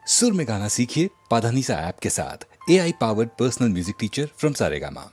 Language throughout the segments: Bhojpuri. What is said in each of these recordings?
सुर में गाना सीखिए पाधानीसा ऐप के साथ। AI powered personal music teacher from Saregama.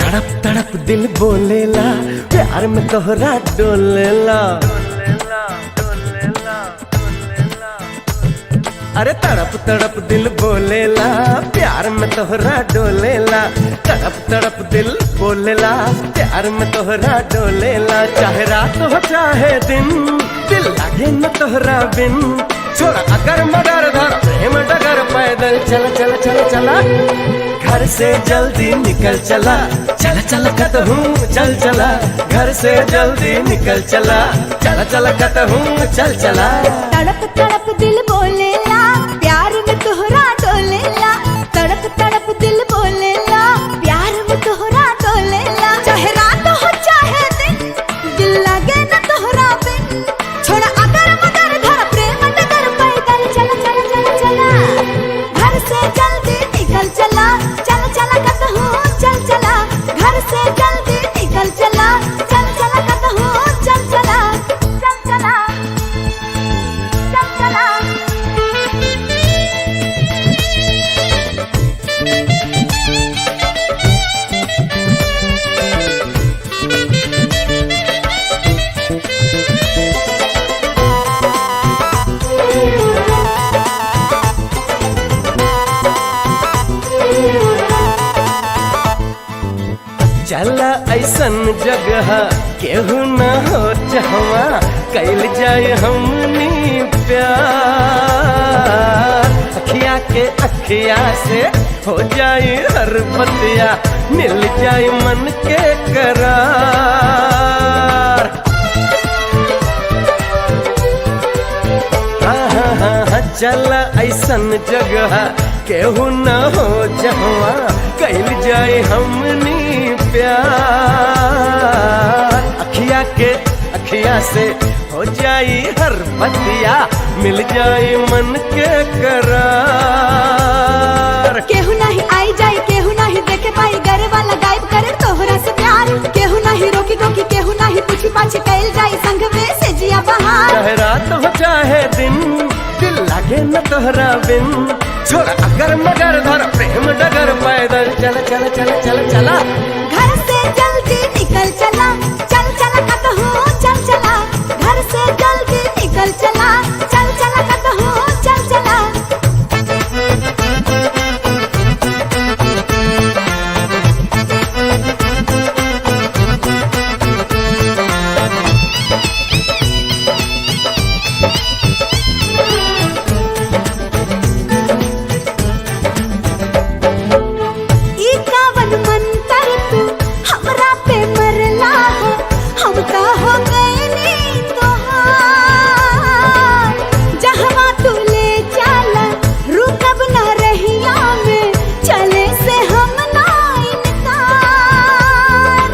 तड़प तड़प दिल बोलेला, प्यार में तोहरा डोलेला। अरे तड़प तड़प दिल बोलेला, प्यार में तोहरा डोलेला। तड़प तड़प दिल बोलेला, प्यार में तोहरा डोलेला। चाहे रात हो चाहे दिन, दिल लागे न तोहरा बिन। छोड़ा अगर मगर धर प्रेम डगर, पैदल चल चल चल चला। घर से जल्दी निकल चला, चल चल कहूँ चल चला। घर से जल्दी निकल चला, चल चल कहूँ चल चला। तड़प तड़प दिल बोलेला, प्यार में तोहरा डोलेला। तड़प तड़प दिल बोलेला, प्यार में तोहरा डोलेला। चाहे रात हो चाहे दिन, दिल लगे न तोहरा बिन। छोड़ा अगर मगर धर प्रेम डगर, पैदल चल चल चल चला। घर से जल्दी निकल चला, चल चल कहूँ चल चला। घर से जल्दी निकल चला, चल चल कहूँ चल चला। चल चला चल चला। चला ऐसन जगह केहू न हो जहवा, कैल जाए हमनी प्यार। अखिया के अखिया से हो जाए हर बतिया, मिल जाए मन के करार। चला ऐसन जगह केहू न हो जहवा, कैल जाए हमनी प्यार। अखिया के अखिया से हो जाई हर बतिया, मिल जाए मन के करार। केहू नहीं आई जाई, केहू नहीं देखे पाई, गरे वाला गायब करे तोहरा से प्यार। केहू नहीं रोकी टोकी, केहू नहीं पूछी पाछी, कैल जाई संग में से जिया बहार। चाहे रात हो चाहे दिन, दिल लागे न तोहरा बिन। छोड़ा अगर मगर धर प्रेम डगर, पैदल चल चल चल चल चला। घर से जल्दी निकल चला, चल चल कहूँ चल चला। घर से जल्दी निकल चला, चल चल कहूँ चल चला। ई कावन मंतर तू हमरा पे मरला हो, हम का हो गए तोहार। जहवा तू ले चला, रुकब न रहिया में, चले से हम ना इनकार।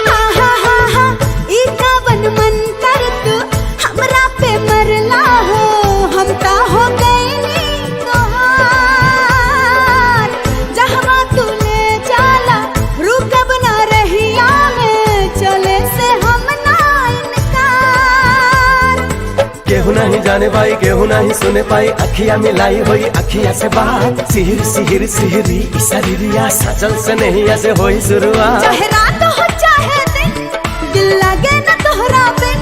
हा हा हा, ई कावन मंतर तू हमरा पे मरला हो, हम का हो गए तोहार। जहवा तू ले चला, रुकब न रहिया में, चले से हम ना इनकार। केहू नहीं जाने पाई, केहू नहीं सुने पाई, अखिया मिलाई हुई अखिया से बात। सिहिर सिहिर सिहिरी शरीरिया, सजल से नहीं ऐसे होई शुरुआत। चाहे रात हो चाहे दिन, दिल लगे न तोहरा बिन।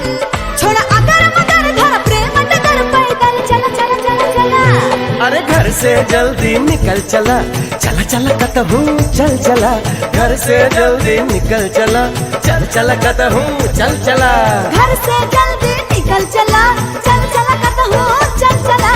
छोड़ा अगर मगर धर प्रेम डगर, पैदल चल चल चल चला। अरे घर से जल्दी निकल चला, चला चला कहूँ चल चला। घर से जल्दी निकल चला, चल चला कहूँ चल चला। घर से जल्दी निकल चला, चल चल कहूँ चल चला।